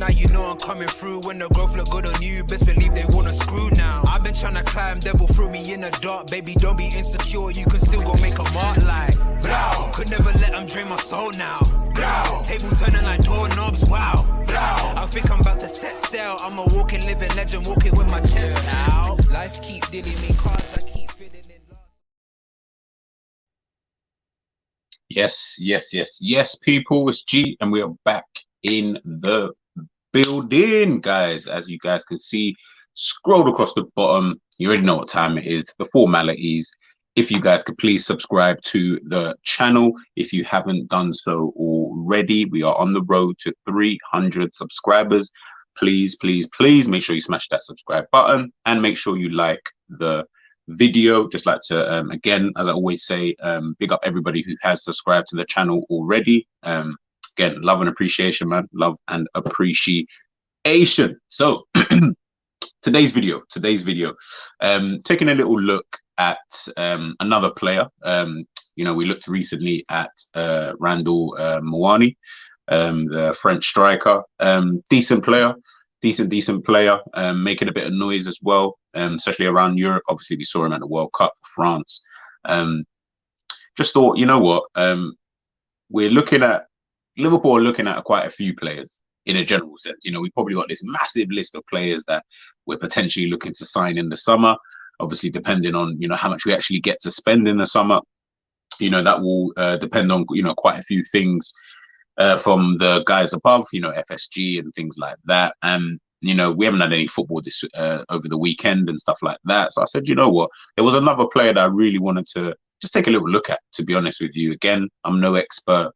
Now you know I'm coming through. When the growth look good on you, best believe they wanna screw now. I've been trying to climb, devil threw me in the dark. Baby, don't be insecure, you can still go make a mark like blow. Could never let them drain my soul now. Blow. Table turning like doorknobs, wow. Blow. I think I'm about to set sail. I'm a walking, living legend, walking with my chest out. Life keep dealing me cards, I keep fitting in love. Yes, people, it's G, and we are back in the building, guys. As you guys can see, scroll across the bottom. You already know what time it is, the formalities. If you guys could please subscribe to the channel if you haven't done so already. We are on the road to 300 subscribers. Please make sure you smash that subscribe button and make sure you like the video. Just like to again, as I always say, big up everybody who has subscribed to the channel already. Again, love and appreciation, man. Love and appreciation. So today's video, taking a little look at another player. You know, we looked recently at Randall Muani, the French striker. Decent player, making a bit of noise as well, especially around Europe. Obviously, we saw him at the World Cup for France. Just thought, you know what, Liverpool are looking at quite a few players in a general sense. You know, we've probably got this massive list of players that we're potentially looking to sign in the summer. Obviously, depending on, you know, how much we actually get to spend in the summer, you know, that will depend on, you know, quite a few things from the guys above, you know, FSG and things like that. And, you know, we haven't had any football this over the weekend and stuff like that. So I said, you know what, there was another player that I really wanted to just take a little look at, to be honest with you. Again, I'm no expert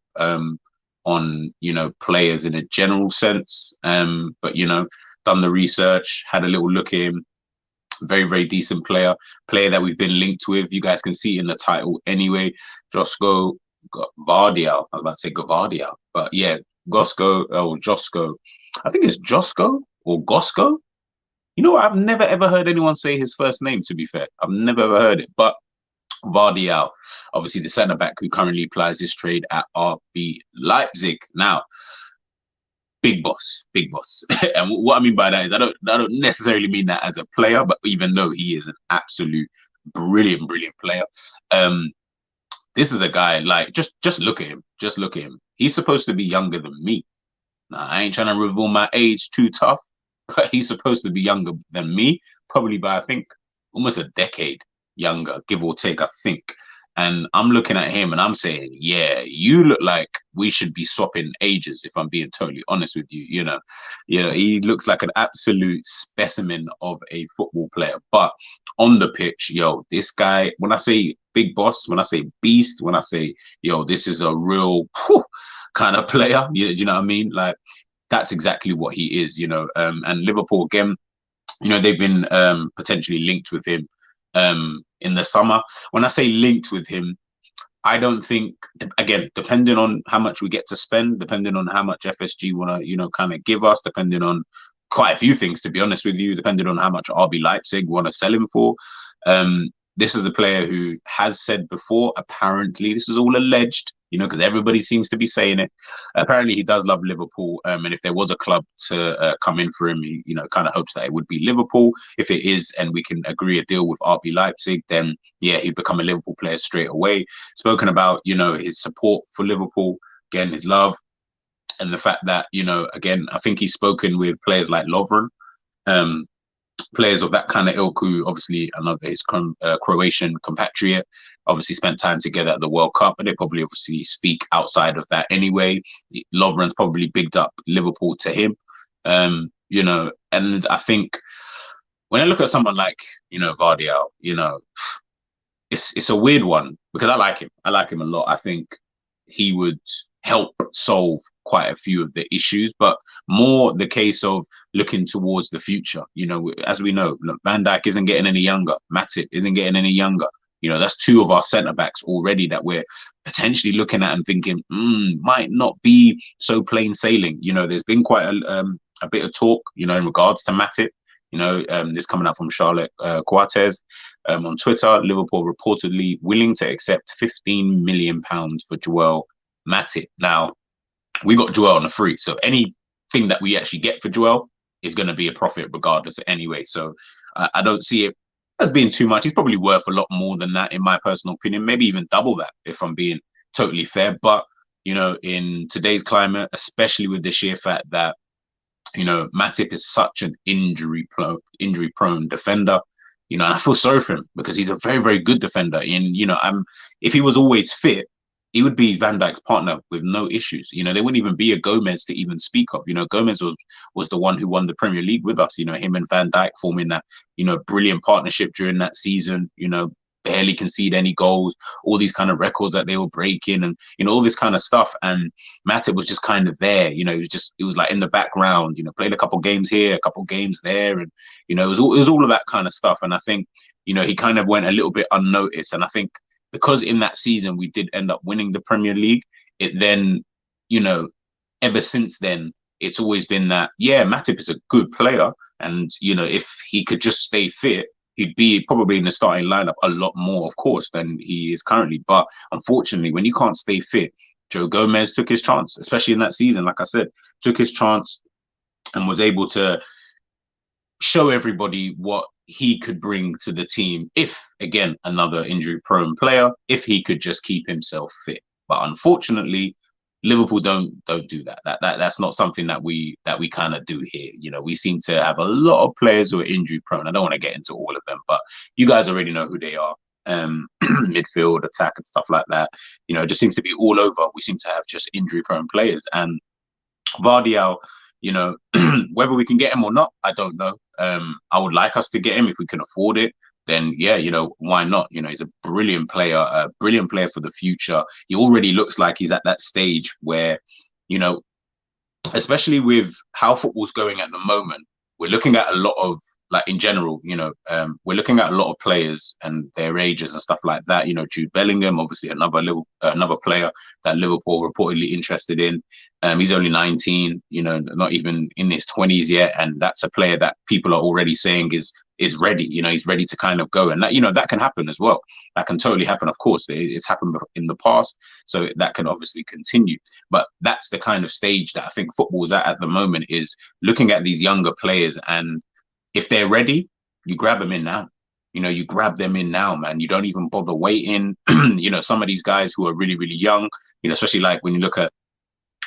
on, you know, players in a general sense, but, you know, done the research, had a little look at him. Very decent player that we've been linked with. You guys can see in the title anyway. Josko Gvardiol. I was about to say Gvardiol, but yeah, Josko. I think it's Josko or Gosko. You know what? I've never ever heard anyone say his first name, to be fair. I've never ever heard it, but Gvardiol, obviously the centre back who currently plies his trade at RB Leipzig. Now, big boss. And what I mean by that is I don't necessarily mean that as a player, but even though he is an absolute brilliant player, this is a guy, like, just look at him. He's supposed to be younger than me. Now, I ain't trying to reveal my age too tough, but he's supposed to be younger than me, probably by, I think, almost a decade younger, give or take, I think. And I'm looking at him and I'm saying, yeah, you look like we should be swapping ages, if I'm being totally honest with you. You know, he looks like an absolute specimen of a football player. But on the pitch, yo, this guy, when I say big boss, when I say beast, when I say, yo, this is a real kind of player, you know what I mean? Like, that's exactly what he is, you know. And Liverpool, again, you know, they've been potentially linked with him in the summer. When I say linked with him, I don't think, again, depending on how much we get to spend, depending on how much FSG want to, you know, kind of give us, depending on quite a few things, to be honest with you, depending on how much RB Leipzig want to sell him for. This is a player who has said before, apparently, this is all alleged, you know, because everybody seems to be saying it. Apparently, he does love Liverpool. And if there was a club to come in for him, he, you know, kind of hopes that it would be Liverpool. If it is, and we can agree a deal with RB Leipzig, then, yeah, he'd become a Liverpool player straight away. Spoken about, you know, his support for Liverpool, again, his love. And the fact that, you know, again, I think he's spoken with players like Lovren, players of that kind of ilk, who obviously, another his Croatian compatriot, obviously spent time together at the World Cup, but they probably obviously speak outside of that anyway. Lovren's probably bigged up Liverpool to him, you know. And I think when I look at someone like, you know, Gvardiol, you know, it's a weird one, because I like him a lot. I think he would help solve quite a few of the issues, but more the case of looking towards the future. You know, as we know, Van Dijk isn't getting any younger. Matip isn't getting any younger. You know, that's two of our centre backs already that we're potentially looking at and thinking, might not be so plain sailing. You know, there's been quite a bit of talk, you know, in regards to Matip. You know, this coming out from Charlotte Coates on Twitter. Liverpool reportedly willing to accept £15 million for Joel Matip. Now, we got Joel on a free, so any thing that we actually get for Joel is going to be a profit regardless anyway. So I don't see it as being too much. He's probably worth a lot more than that, in my personal opinion, maybe even double that, if I'm being totally fair. But, in today's climate, especially with the sheer fact that, Matip is such an injury-prone defender, and I feel sorry for him because he's a very, very good defender. And, if he was always fit, he would be Van Dijk's partner with no issues. There wouldn't even be a Gomez to even speak of. Gomez was the one who won the Premier League with us. Him and Van Dijk forming that, brilliant partnership during that season, barely concede any goals, all these kind of records that they were breaking and, all this kind of stuff. And Matip was just kind of there, it was like in the background, played a couple games here, a couple games there. And, it was all of that kind of stuff. And I think, he kind of went a little bit unnoticed. And I think, because in that season we did end up winning the Premier League, it then, ever since then, it's always been that, Matip is a good player. And, if he could just stay fit, he'd be probably in the starting lineup a lot more, of course, than he is currently. But unfortunately, when you can't stay fit, Joe Gomez took his chance, especially in that season, like I said, took his chance and was able to show everybody what he could bring to the team if, again, another injury-prone player, if he could just keep himself fit. But unfortunately, Liverpool don't do that. That's not something that we kind of do here. We seem to have a lot of players who are injury-prone. I don't want to get into all of them, but you guys already know who they are. Midfield, attack, and stuff like that. It just seems to be all over. We seem to have just injury-prone players. And Gvardiol, whether we can get him or not, I don't know. I would like us to get him if we can afford it. Then why not? He's a brilliant player for the future. He already looks like he's at that stage where, especially with how football's going at the moment, we're looking at a lot of, like, in general, we're looking at a lot of players and their ages and stuff like that. Jude Bellingham, obviously another player that Liverpool reportedly interested in. He's only 19, not even in his 20s yet, and that's a player that people are already saying is ready. He's ready to kind of go, and that that can happen as well. That can totally happen. Of course, it's happened in the past, so that can obviously continue. But that's the kind of stage that I think football's at the moment, is looking at these younger players, and if they're ready, you grab them in now. You grab them in now, man. You don't even bother waiting. Some of these guys who are really, really young, especially like when you look at,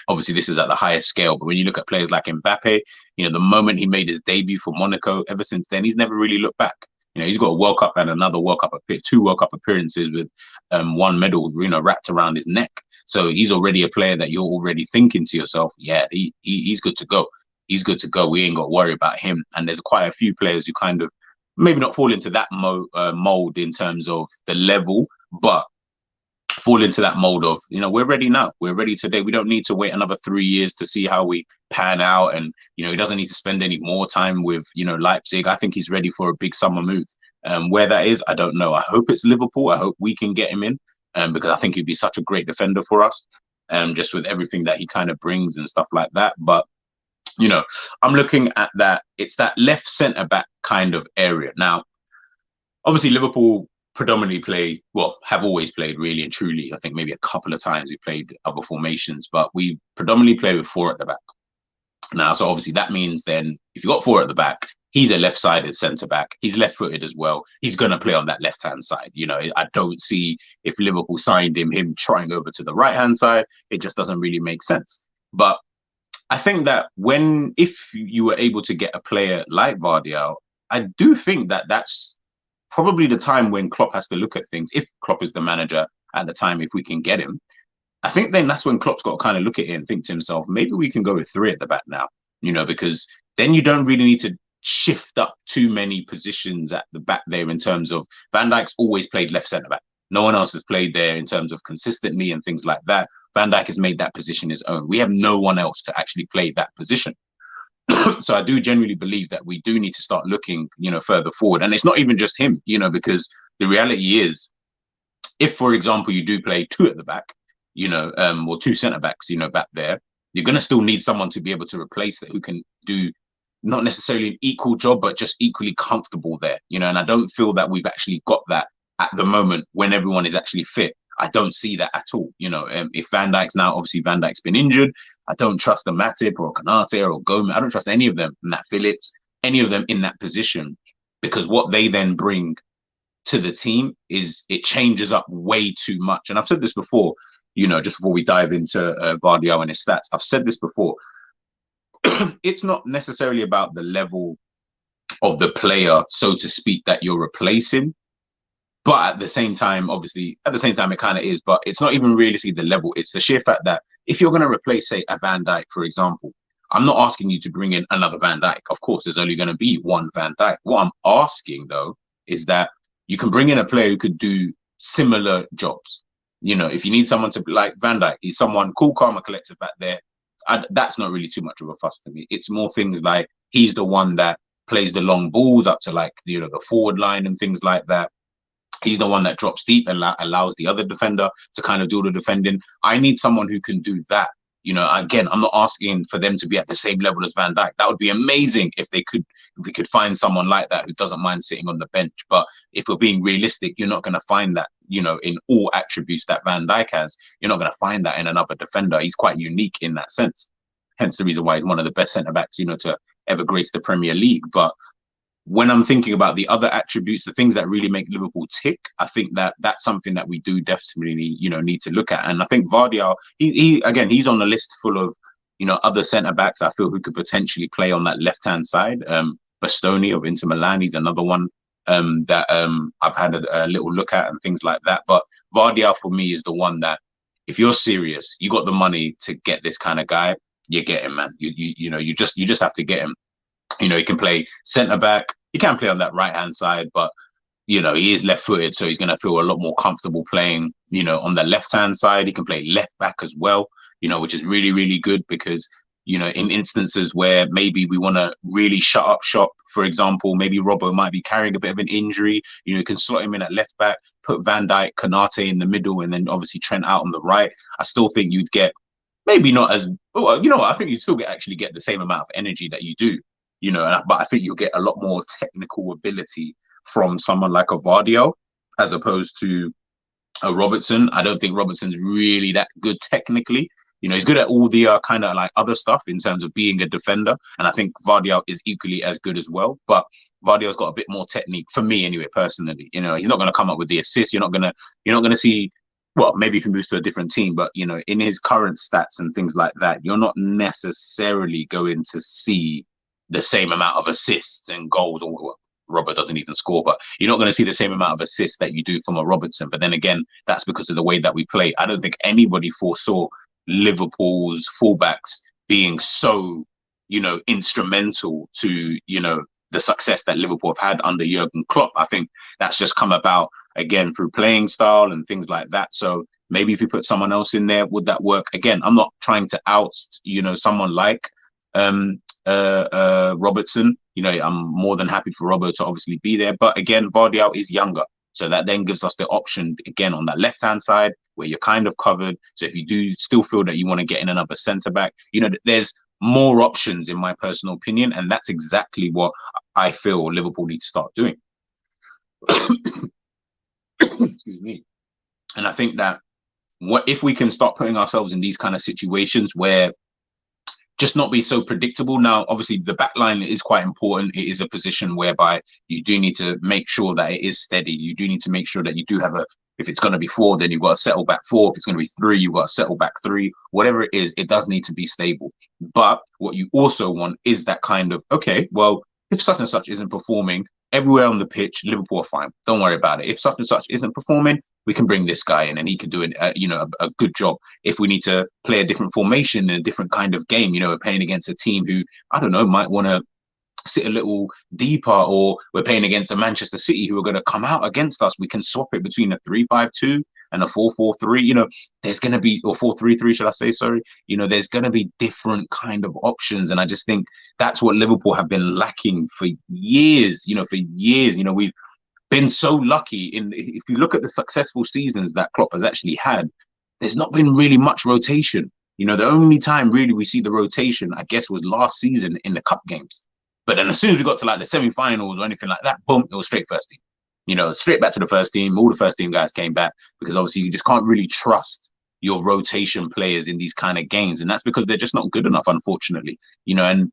obviously this is at the highest scale, but when you look at players like Mbappe, the moment he made his debut for Monaco, ever since then, he's never really looked back. He's got a World Cup and another World Cup, two World Cup appearances with one medal, wrapped around his neck. So he's already a player that you're already thinking to yourself, he's good to go. He's good to go. We ain't got to worry about him. And there's quite a few players who kind of maybe not fall into that mold in terms of the level, but fall into that mold of, we're ready now. We're ready today. We don't need to wait another 3 years to see how we pan out. And, he doesn't need to spend any more time with, Leipzig. I think he's ready for a big summer move. Where that is, I don't know. I hope it's Liverpool. I hope we can get him in because I think he'd be such a great defender for us, just with everything that he kind of brings and stuff like that. But I'm looking at that. It's that left centre back kind of area. Now, obviously, Liverpool predominantly have always played really and truly. I think maybe a couple of times we played other formations, but we predominantly play with 4 at the back. Now, so obviously that means then if you've got 4 at the back, he's a left-sided centre back. He's left-footed as well. He's going to play on that left-hand side. I don't see, if Liverpool signed him trying over to the right-hand side. It just doesn't really make sense. But I think that if you were able to get a player like Gvardiol, I do think that that's probably the time when Klopp has to look at things. If Klopp is the manager at the time, if we can get him, I think then that's when Klopp's got to kind of look at it and think to himself, maybe we can go with 3 at the back now, because then you don't really need to shift up too many positions at the back there in terms of Van Dijk's always played left centre back. No one else has played there in terms of consistently and things like that. Van Dijk has made that position his own. We have no one else to actually play that position. So I do genuinely believe that we do need to start looking, further forward. And it's not even just him, because the reality is, if, for example, you do play 2 at the back, or 2 centre backs, back there, you're going to still need someone to be able to replace that, who can do not necessarily an equal job, but just equally comfortable there, and I don't feel that we've actually got that at the moment when everyone is actually fit. I don't see that at all. If Van Dijk's now, obviously Van Dijk's been injured. I don't trust a Matip or a Konate or a Gomez. I don't trust any of them, Nat Phillips, any of them in that position, because what they then bring to the team is it changes up way too much. And I've said this before, just before we dive into Gvardiol and his stats, I've said this before. It's not necessarily about the level of the player, so to speak, that you're replacing. But at the same time, it kind of is. But it's not even really the level. It's the sheer fact that if you're going to replace, say, a Van Dijk, for example, I'm not asking you to bring in another Van Dijk. Of course, there's only going to be one Van Dijk. What I'm asking, though, is that you can bring in a player who could do similar jobs. If you need someone to, like Van Dijk, he's someone cool, calm, and collective back there. That's not really too much of a fuss to me. It's more things like he's the one that plays the long balls up to the forward line and things like that. He's the one that drops deep and allows the other defender to kind of do the defending. I need someone who can do that. Again, I'm not asking for them to be at the same level as Van Dijk. That would be amazing if we could find someone like that who doesn't mind sitting on the bench. But if we're being realistic, you're not going to find that, in all attributes that Van Dijk has. You're not going to find that in another defender. He's quite unique in that sense. Hence the reason why he's one of the best centre-backs, to ever grace the Premier League. But when I'm thinking about the other attributes, the things that really make Liverpool tick, I think that that's something that we do definitely, need to look at. And I think Gvardiol, he's on the list full of, other centre backs I feel who could potentially play on that left hand side. Bastoni of Inter Milan, he's another one that I've had a little look at and things like that. But Gvardiol for me is the one that, if you're serious, you got the money to get this kind of guy, you get him, man. You just have to get him. He can play centre back. He can play on that right hand side, but he is left footed, so he's going to feel a lot more comfortable playing, on the left hand side. He can play left back as well, which is really, really good because, in instances where maybe we want to really shut up shop, for example, maybe Robbo might be carrying a bit of an injury, you can slot him in at left back, put Van Dijk, Konate in the middle, and then obviously Trent out on the right. I still think you'd get maybe not as well, I think you'd still actually get the same amount of energy that you do. But I think you'll get a lot more technical ability from someone like a Gvardiol as opposed to a Robertson. I don't think Robertson's really that good technically. He's good at all the kind of like other stuff in terms of being a defender. And I think Gvardiol is equally as good as well. But Gvardiol's got a bit more technique for me anyway, personally. He's not going to come up with the assist. You're not going to see, well, maybe if he moves to a different team, but, in his current stats and things like that, you're not necessarily going to see the same amount of assists and goals, or Robert doesn't even score, but you're not going to see the same amount of assists that you do from a Robertson. But then again, that's because of the way that we play. I don't think anybody foresaw Liverpool's fullbacks being so, instrumental to, the success that Liverpool have had under Jurgen Klopp. I think that's just come about, again, through playing style and things like that. So maybe if you put someone else in there, would that work? Again, I'm not trying to oust, someone like Robertson. I'm more than happy for Robbo to obviously be there, but again, Gvardiol is younger, so that then gives us the option again on that left hand side where you're kind of covered. So if you do still feel that you want to get in another centre back, there's more options in my personal opinion, and that's exactly what I feel Liverpool need to start doing. Excuse me. And I think that if we can start putting ourselves in these kind of situations where just not be so predictable. Now, obviously, the back line is quite important. It is a position whereby you do need to make sure that it is steady. You do need to make sure that you do have if it's going to be 4, then you've got to settle back 4. If it's going to be 3, you've got to settle back 3. Whatever it is, it does need to be stable. But what you also want is that kind of, okay, well, if such and such isn't performing everywhere on the pitch, Liverpool are fine. Don't worry about it. If such and such isn't performing, we can bring this guy in and he can do a good job. If we need to play a different formation in a different kind of game, we're playing against a team who, I don't know, might want to sit a little deeper, or we're playing against a Manchester City who are going to come out against us, we can swap it between a 3-5-2 and a 4-4-3. There's going to be, or 4-3-3, should I say, sorry. There's going to be different kind of options. And I just think that's what Liverpool have been lacking for years, we've been so lucky if you look at the successful seasons that Klopp has actually had, there's not been really much rotation. The only time really we see the rotation, I guess, was last season in the cup games. But then as soon as we got to like the semi-finals or anything like that, boom, it was straight first team. Straight back to the first team. All the first team guys came back because obviously you just can't really trust your rotation players in these kind of games, and that's because they're just not good enough, unfortunately. And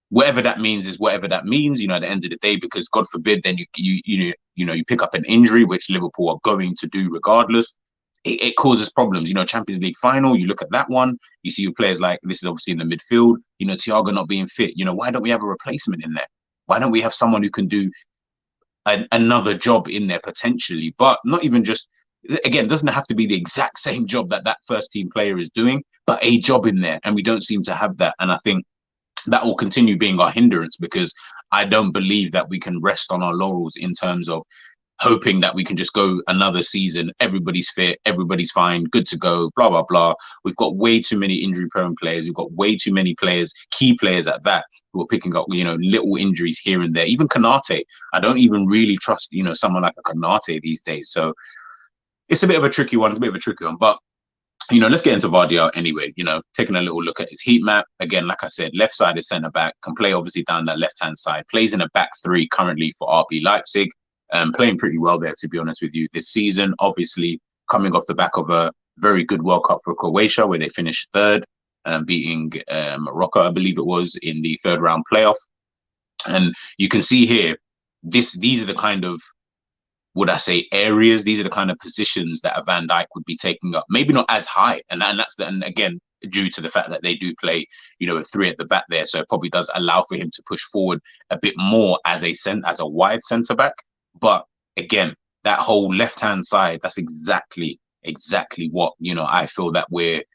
whatever that means is whatever that means. At the end of the day, because God forbid, then you pick up an injury, which Liverpool are going to do regardless. It causes problems. Champions League final, you look at that one, you see your players like, this is obviously in the midfield, Thiago not being fit. Why don't we have a replacement in there? Why don't we have someone who can do another job in there potentially? But not even just, again, doesn't have to be the exact same job that first team player is doing, but a job in there. And we don't seem to have that. And I think that will continue being our hindrance, because I don't believe that we can rest on our laurels in terms of hoping that we can just go another season, everybody's fit, everybody's fine, good to go, blah, blah, blah. We've got way too many injury-prone players. We've got way too many players, key players at that, who are picking up, little injuries here and there. Even Konate, I don't even really trust, someone like a Konate these days. So it's a bit of a tricky one. But, let's get into Gvardiol anyway. Taking a little look at his heat map. Again, like I said, left-sided centre-back, can play obviously down that left-hand side, plays in a back three currently for RB Leipzig. Playing pretty well there, to be honest with you, this season. Obviously, coming off the back of a very good World Cup for Croatia, where they finished third, beating Morocco, I believe it was, in the third round playoff. And you can see here, these are the kind of, areas, these are the kind of positions that a Van Dijk would be taking up. Maybe not as high, and again, due to the fact that they do play, a three at the back there, so it probably does allow for him to push forward a bit more as a wide centre back. But again, that whole left-hand side, that's exactly what, I feel that we're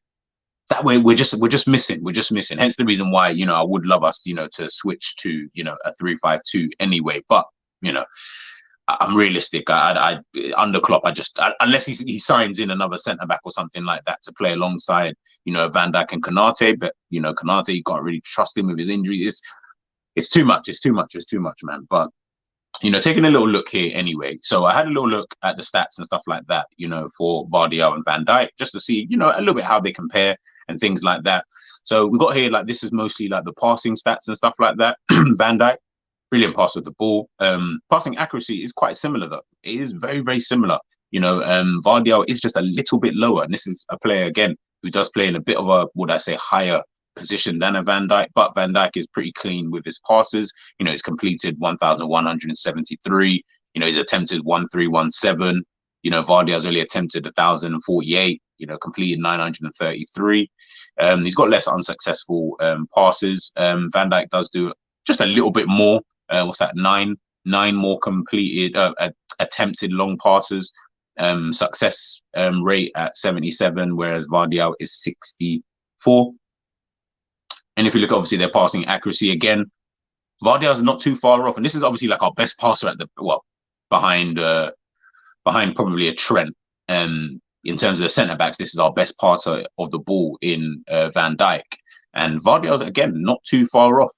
just missing. We're just missing. Hence the reason why, I would love us, to switch to, a 3-5-2 anyway. But, I'm realistic. I under Klopp, unless he signs in another centre-back or something like that to play alongside, Van Dijk and Konate. But, Konate, you can't really trust him with his injuries. It's too much. It's too much, man. But, taking a little look here anyway. So I had a little look at the stats and stuff like that, for Gvardiol and Van Dijk, just to see, a little bit how they compare and things like that. So we got here, like, this is mostly like the passing stats and stuff like that. Van Dijk, brilliant pass with the ball. Passing accuracy is quite similar, though. It is very, very similar. Gvardiol is just a little bit lower. And this is a player, again, who does play in a bit of a, higher position than a Van Dijk, but Van Dijk is pretty clean with his passes. He's completed 1,173. He's attempted 1,317. Gvardiol's only attempted 1,048. Completed 933. He's got less unsuccessful passes. Van Dijk does do just a little bit more. Nine more completed attempted long passes. Success rate at 77, whereas Gvardiol is 64. And if you look, obviously, their passing accuracy, again, Gvardiol's not too far off. And this is obviously like our best passer behind probably a Trent. In terms of the centre-backs, this is our best passer of the ball in Van Dijk. And Gvardiol's, again, not too far off.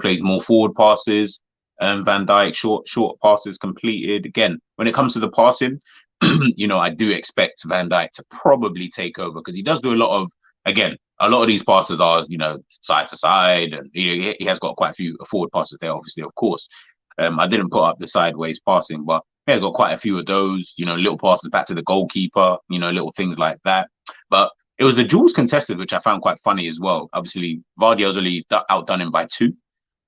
Plays more forward passes. Van Dijk, short passes completed. Again, when it comes to the passing, I do expect Van Dijk to probably take over, because he does do a lot of these passes are, side to side, and he has got quite a few forward passes there, obviously, of course. I didn't put up the sideways passing, but he has got quite a few of those, little passes back to the goalkeeper, little things like that. But it was the duels contested, which I found quite funny as well. Obviously, Gvardiol's only outdone him by 2.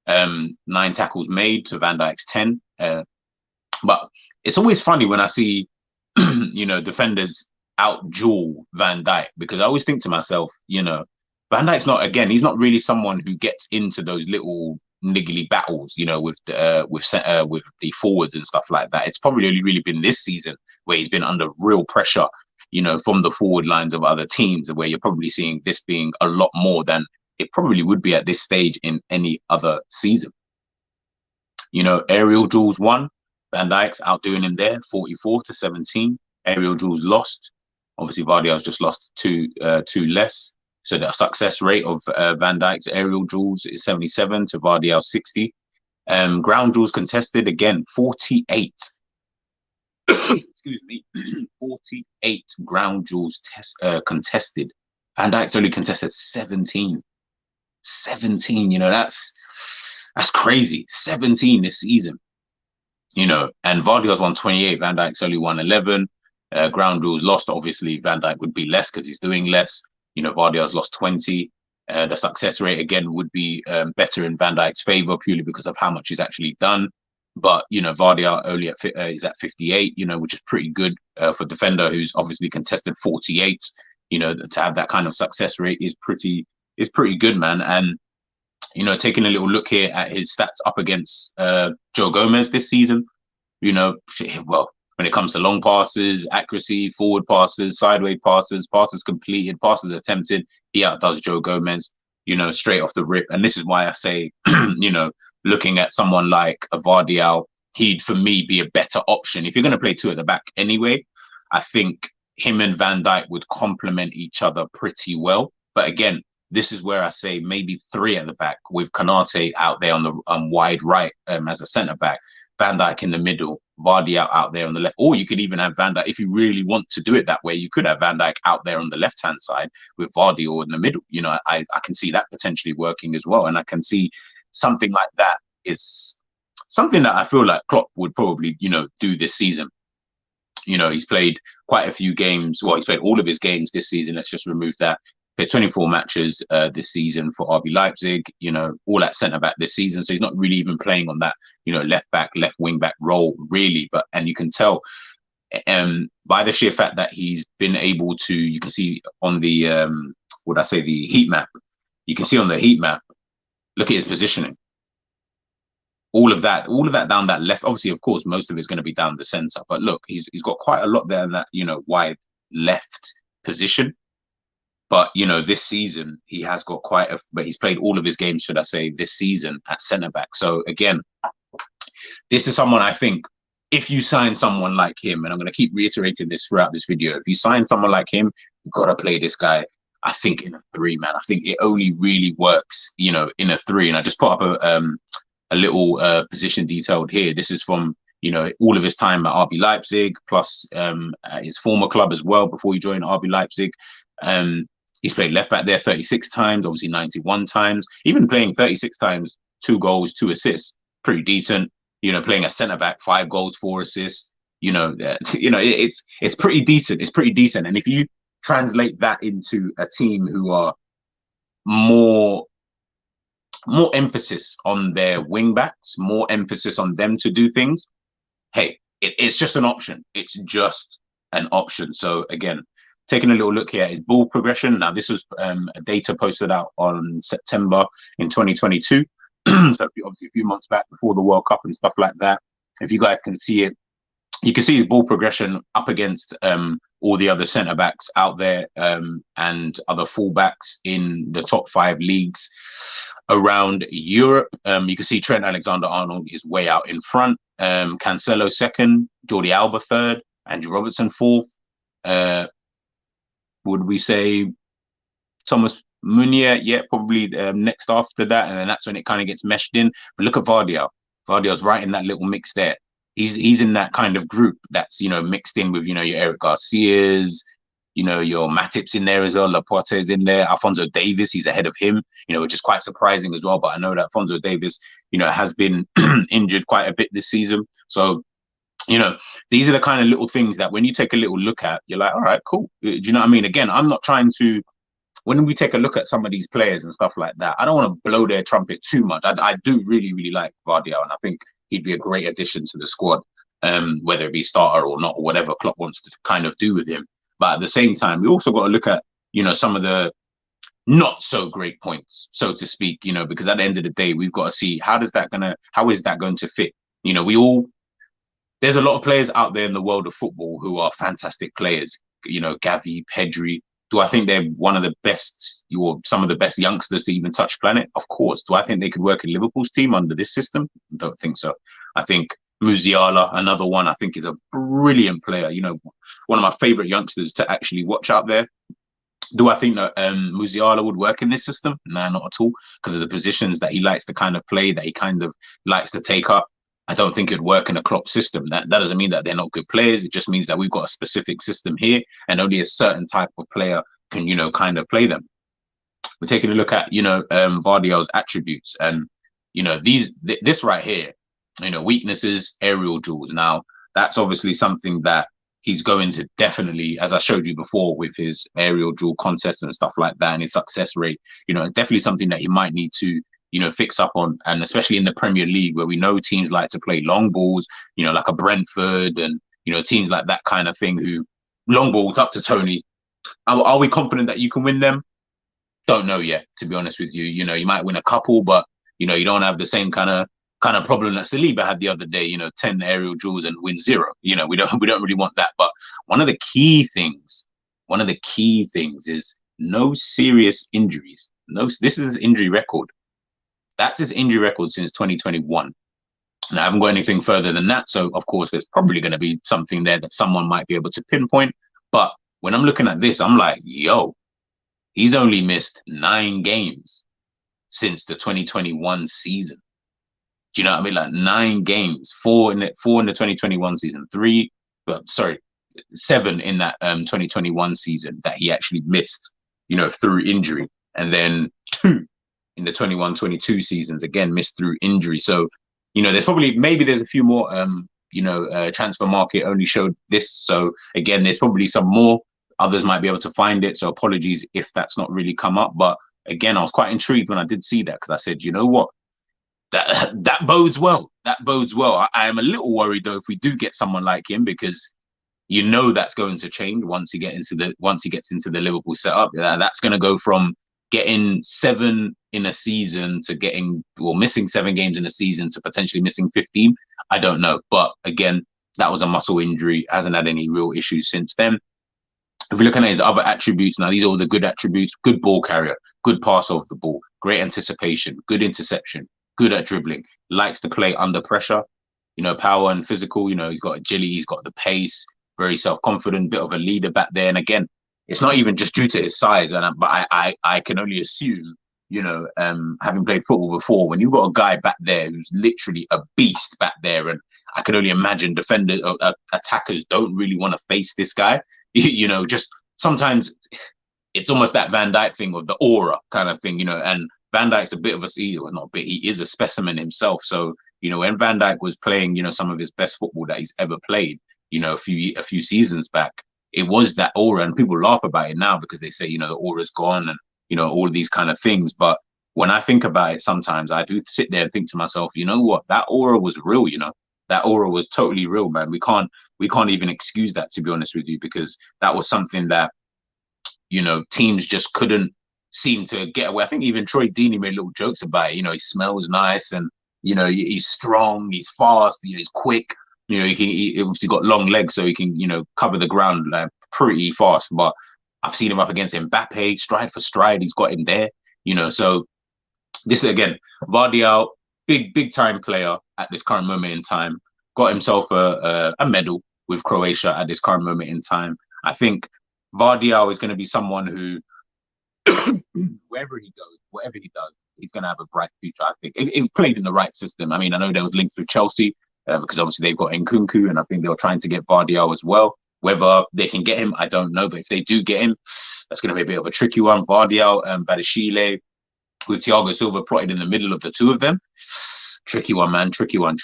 9 tackles made to Van Dijk's 10. But it's always funny when I see, defenders out-duel Van Dijk, because I always think to myself, Van Dijk's he's not really someone who gets into those little niggly battles, with the forwards and stuff like that. It's probably only really been this season where he's been under real pressure, from the forward lines of other teams, where you're probably seeing this being a lot more than it probably would be at this stage in any other season. Aerial duels won. Van Dijk's outdoing him there, 44-17. Aerial duels lost. Obviously, Gvardiol's just lost two less. So the success rate of Van Dijk's aerial duels is 77 to Gvardiol's 60. Ground duels contested, again, 48. Excuse me, 48 ground duels contested. Van Dijk's only contested 17. 17, that's crazy. 17 this season. And Gvardiol's won 28. Van Dijk's only won 11. ground duels lost. Obviously, Van Dijk would be less because he's doing less. Gvardiol's lost 20. The success rate again would be better in Van Dijk's favour purely because of how much he's actually done. But Gvardiol only is at 58, which is pretty good for a defender who's obviously contested 48. To have that kind of success rate is pretty good, man. And taking a little look here at his stats up against Joe Gomez this season, well, when it comes to long passes, accuracy, forward passes, sideways passes, passes completed, passes attempted, he outdoes Joe Gomez, straight off the rip. And this is why I say, looking at someone like a Gvardiol, he'd, for me, be a better option. If you're going to play two at the back anyway, I think him and Van Dijk would complement each other pretty well. But again, this is where I say maybe three at the back with Konate out there on the wide right as a centre-back, Van Dijk in the middle, Gvardiol out there on the left. Or you could even have Van Dijk, if you really want to do it that way, you could have Van Dijk out there on the left-hand side with Gvardiol in the middle. I can see that potentially working as well. And I can see something like that is something that I feel like Klopp would probably, do this season. He's played quite a few games. Well, he's played all of his games this season. Let's just remove that. Played 24 matches this season for RB Leipzig, all at centre-back this season. So he's not really even playing on that, left-back, left wing-back role, really. And you can tell by the sheer fact that he's been able to, you can see on the, the heat map. You can see on the heat map, look at his positioning. All of that down that left. Obviously, of course, most of it's going to be down the centre. But look, he's got quite a lot there in that, wide left position. But, this season, he has got but he's played all of his games, should I say, this season at centre-back. So, again, this is someone I think, if you sign someone like him, and I'm going to keep reiterating this throughout this video, if you sign someone like him, you've got to play this guy, I think, in a 3, man. I think it only really works, in a 3. And I just put up a little position detailed here. This is from, all of his time at RB Leipzig, plus at his former club as well, before he joined RB Leipzig. He's played left back there 36 times, obviously 91 times. Even playing 36 times, 2 goals, 2 assists, pretty decent. Playing a centre back, 5 goals, 4 assists. It's pretty decent. It's pretty decent. And if you translate that into a team who are more emphasis on their wing backs, more emphasis on them to do things, hey, it's just an option. It's just an option. So again, taking a little look here at his ball progression. Now, this was data posted out on September in 2022. So obviously a few months back before the World Cup and stuff like that. If you guys can see it, you can see his ball progression up against all the other centre-backs out there and other full-backs in the top 5 leagues around Europe. You can see Trent Alexander-Arnold is way out in front. Cancelo second, Jordi Alba third, Andrew Robertson fourth. Would we say Thomas Meunier? Yeah, probably next after that. And then that's when it kind of gets meshed in. But look at Gvardiol. Gvardiol's right in that little mix there. He's in that kind of group that's, mixed in with, your Eric Garcias, your Matip's in there as well. Laporte is in there. Alphonso Davies, he's ahead of him, which is quite surprising as well. But I know that Alphonso Davies, has been injured quite a bit this season. So, these are the kind of little things that when you take a little look at, you're like, all right, cool. Do you know what I mean? Again, I'm not trying to, when we take a look at some of these players and stuff like that, I don't want to blow their trumpet too much. I do really, really like Gvardiol, and I think he'd be a great addition to the squad, whether it be starter or not, or whatever Klopp wants to kind of do with him. But at the same time, we also got to look at, some of the not so great points, so to speak, because at the end of the day, we've got to see how is that going to fit? There's a lot of players out there in the world of football who are fantastic players. Gavi, Pedri. Do I think they're one of the best, or some of the best youngsters to even touch planet? Of course. Do I think they could work in Liverpool's team under this system? I don't think so. I think Musiala, another one, I think is a brilliant player. One of my favourite youngsters to actually watch out there. Do I think that Musiala would work in this system? Nah, not at all. Because of the positions that he likes to kind of play, that he kind of likes to take up. I don't think it'd work in a Klopp system. That doesn't mean that they're not good players. It just means that we've got a specific system here, and only a certain type of player can, kind of play them. We're taking a look at, Gvardiol's attributes, and this right here, weaknesses, aerial duels. Now, that's obviously something that he's going to definitely, as I showed you before with his aerial duel contests and stuff like that and his success rate, definitely something that he might need to, fix up on. And especially in the Premier League, where we know teams like to play long balls, like a Brentford and, teams like that kind of thing who long balls up to Tony. Are we confident that you can win them? Don't know yet, to be honest with you. You might win a couple, but, you don't have the same kind of problem that Saliba had the other day, 10 aerial duels and win 0. We don't really want that. But one of the key things is no serious injuries. This is his injury record. That's his injury record since 2021. And I haven't got anything further than that. So of course there's probably going to be something there that someone might be able to pinpoint. But when I'm looking at this, I'm like, yo, he's only missed 9 games since the 2021 season. Do you know what I mean? Like 9 games, 4 in the 2021 season, 7 in that 2021 season that he actually missed, through injury, and then 2 in the 21-22 seasons, again missed through injury. So, there's a few more, transfer market only showed this. So again, there's probably some more. Others might be able to find it. So apologies if that's not really come up. But again, I was quite intrigued when I did see that, because I said, you know what? That bodes well. That bodes well. I am a little worried though if we do get someone like him, because that's going to change once he gets into the Liverpool setup. That's going to go from getting 7 in a season to missing 7 games in a season to potentially missing 15. I don't know, but again, that was a muscle injury. Hasn't had any real issues since then. If we're looking at his other attributes, now these are all the good attributes: good ball carrier, good pass off the ball, great anticipation, good interception, good at dribbling, likes to play under pressure, power and physical, he's got agility, he's got the pace, very self-confident, bit of a leader back there. And again, it's not even just due to his size, but I can only assume, having played football before, when you've got a guy back there who's literally a beast back there, and I can only imagine attackers don't really want to face this guy. Just sometimes it's almost that Van Dijk thing of the aura kind of thing, and Van Dijk's a bit of he is a specimen himself. So, when Van Dijk was playing, some of his best football that he's ever played, a few seasons back, it was that aura, and people laugh about it now because they say, the aura's gone and, all of these kind of things. But when I think about it, sometimes I do sit there and think to myself, you know what, that aura was real, that aura was totally real, man. We can't even excuse that, to be honest with you, because that was something that, teams just couldn't seem to get away. I think even Troy Deeney made little jokes about it. He smells nice, and, he's strong, he's fast, he's quick. He obviously got long legs, so he can, cover the ground like pretty fast. But I've seen him up against Mbappe, stride for stride. He's got him there, So this is, again, Gvardiol, big time player at this current moment in time. Got himself a medal with Croatia at this current moment in time. I think Gvardiol is going to be someone who, wherever he goes, whatever he does, he's going to have a bright future. I think it played in the right system. I mean, I know there was links with Chelsea, because obviously they've got Nkunku, and I think they were trying to get Gvardiol as well. Whether they can get him, I don't know. But if they do get him, that's going to be a bit of a tricky one. Gvardiol, Badiashile, with Thiago Silva plotted in the middle of the two of them. Tricky one, man. Tricky one.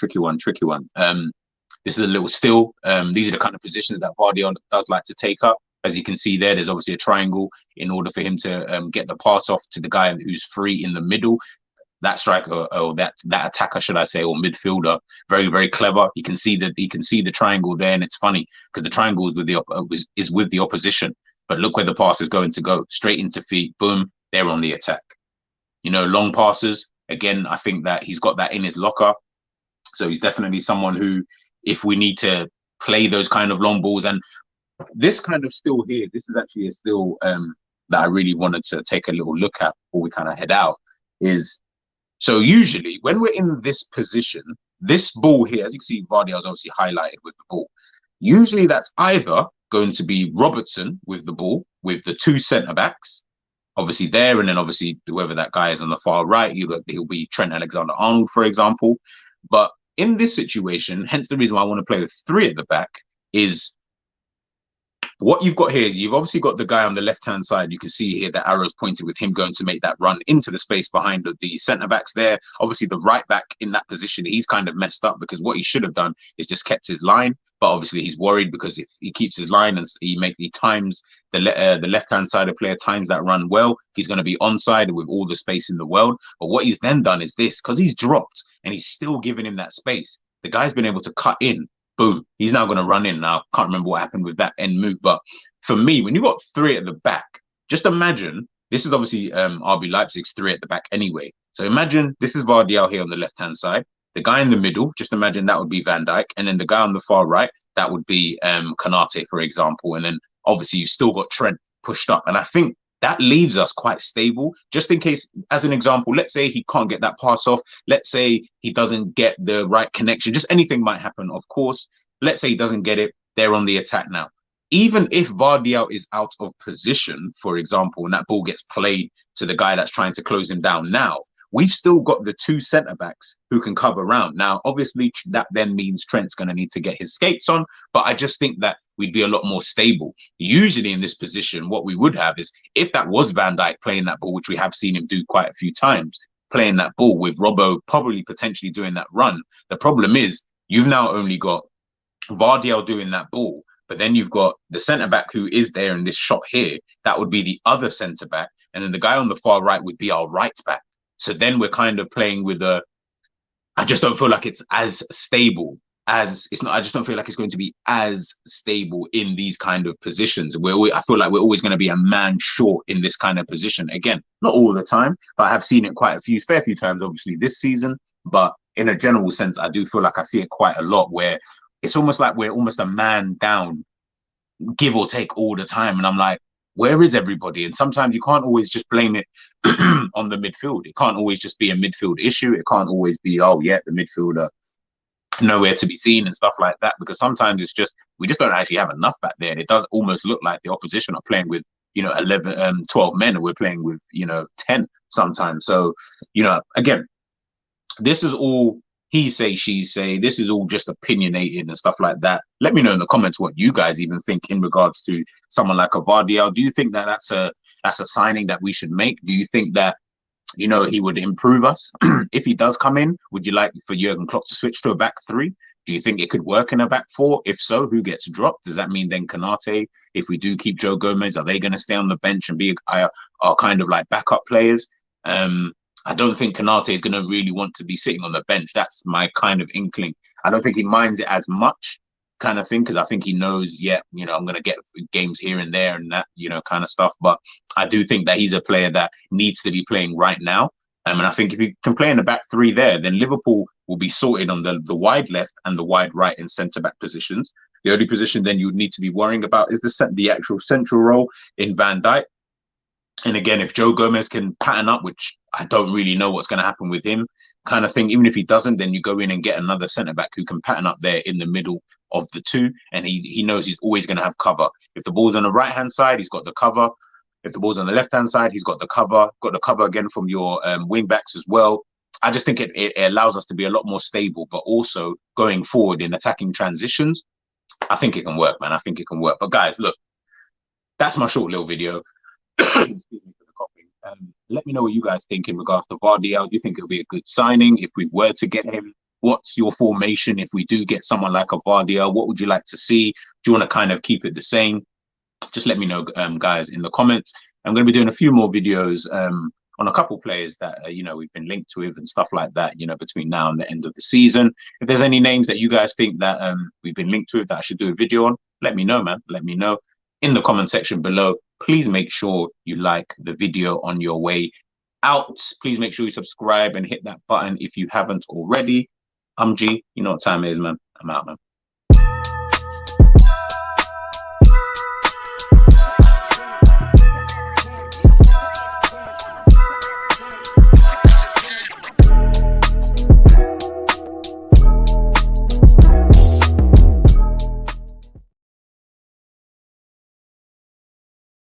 This is a little still. These are the kind of positions that Gvardiol does like to take up. As you can see there's obviously a triangle in order for him to get the pass off to the guy who's free in the middle. That striker, or that attacker, should I say, or midfielder, very, very clever. You can see the triangle there, and it's funny because the triangle is with the opposition. But look where the pass is going to go, straight into feet. Boom, they're on the attack. Long passes. Again, I think that he's got that in his locker. So he's definitely someone who, if we need to play those kind of long balls, and this kind of still here, this is actually a still that I really wanted to take a little look at before we kind of head out, is. So usually when we're in this position, this ball here, as you can see, Gvardiol's obviously highlighted with the ball. Usually that's either going to be Robertson with the ball, with the 2 centre-backs, obviously there, and then obviously whoever that guy is on the far right, he'll be Trent Alexander-Arnold, for example. But in this situation, hence the reason why I want to play with 3 at the back, is what you've got here, you've obviously got the guy on the left-hand side. You can see here the arrows pointed with him going to make that run into the space behind the centre-backs there. Obviously, the right-back in that position, he's kind of messed up because what he should have done is just kept his line. But obviously he's worried because if he keeps his line and he times the left-hand side of player times that run well, he's going to be onside with all the space in the world. But what he's then done is this, because he's dropped and he's still giving him that space. The guy's been able to cut in. Boom. He's now going to run in. Now, I can't remember what happened with that end move. But for me, when you've got three at the back, just imagine, this is obviously RB Leipzig's three at the back anyway. So imagine this is Gvardiol here on the left-hand side. The guy in the middle, just imagine that would be Van Dijk. And then the guy on the far right, that would be Konate, for example. And then obviously you've still got Trent pushed up. And I think that leaves us quite stable, just in case, as an example, let's say he can't get that pass off. Let's say he doesn't get the right connection. Just anything might happen, of course. Let's say he doesn't get it. They're on the attack now. Even if Gvardiol is out of position, for example, and that ball gets played to the guy that's trying to close him down now, we've still got the two centre-backs who can cover around. Now, obviously, that then means Trent's going to need to get his skates on, but I just think that we'd be a lot more stable. Usually in this position, what we would have is, if that was Van Dijk playing that ball, which we have seen him do quite a few times, playing that ball with Robbo probably potentially doing that run, the problem is you've now only got Gvardiol doing that ball, but then you've got the centre-back who is there in this shot here. That would be the other centre-back, and then the guy on the far right would be our right-back. So then we're kind of playing with I just don't feel like it's as stable as it's not. I just don't feel like it's going to be as stable in these kind of positions. I feel like we're always going to be a man short in this kind of position. Again, not all the time, but I have seen it quite a fair few times, obviously this season. But in a general sense, I do feel like I see it quite a lot where it's almost like we're almost a man down, give or take all the time. And I'm like, where is everybody? And sometimes you can't always just blame it on the midfield. It can't always just be a midfield issue. It can't always be, oh, yeah, the midfielder nowhere to be seen and stuff like that. Because sometimes it's just, we just don't actually have enough back there. And it does almost look like the opposition are playing with, 12 men, and we're playing with, 10 sometimes. So, again, this is all he say, she say. This is all just opinionated and stuff like that. Let me know in the comments what you guys even think in regards to someone like a Gvardiol. Do you think that that's a signing that we should make? Do you think that, he would improve us if he does come in? Would you like for Jurgen Klopp to switch to a back three? Do you think it could work in a back four? If so, who gets dropped? Does that mean then Konate? If we do keep Joe Gomez, are they going to stay on the bench and be our kind of like backup players? I don't think Konate is going to really want to be sitting on the bench. That's my kind of inkling. I don't think he minds it as much, kind of thing, because I think he knows, I'm going to get games here and there and that, kind of stuff. But I do think that he's a player that needs to be playing right now. And I think if you can play in the back three there, then Liverpool will be sorted on the wide left and the wide right in centre-back positions. The only position then you would need to be worrying about is the actual central role in Van Dijk. And again, if Joe Gomez can pattern up, which I don't really know what's going to happen with him, kind of thing, even if he doesn't, then you go in and get another centre-back who can pattern up there in the middle of the two. And he knows he's always going to have cover. If the ball's on the right-hand side, he's got the cover. If the ball's on the left-hand side, he's got the cover. Got the cover again from your wing-backs as well. I just think it allows us to be a lot more stable, but also going forward in attacking transitions, I think it can work, man. I think it can work. But guys, look, that's my short little video. Excuse me for the coughing. Let me know what you guys think in regards to Gvardiol. Do you think it'll be a good signing if we were to get him? What's your formation if we do get someone like a Gvardiol? What would you like to see? Do you want to kind of keep it the same? Just let me know, guys, in the comments. I'm going to be doing a few more videos on a couple players that we've been linked with and stuff like that, between now and the end of the season. If there's any names that you guys think that we've been linked with that I should do a video on, let me know, man. Let me know in the comment section below. Please make sure you like the video on your way out. Please make sure you subscribe and hit that button if you haven't already. I'm G. You know what time it is, man. I'm out, man.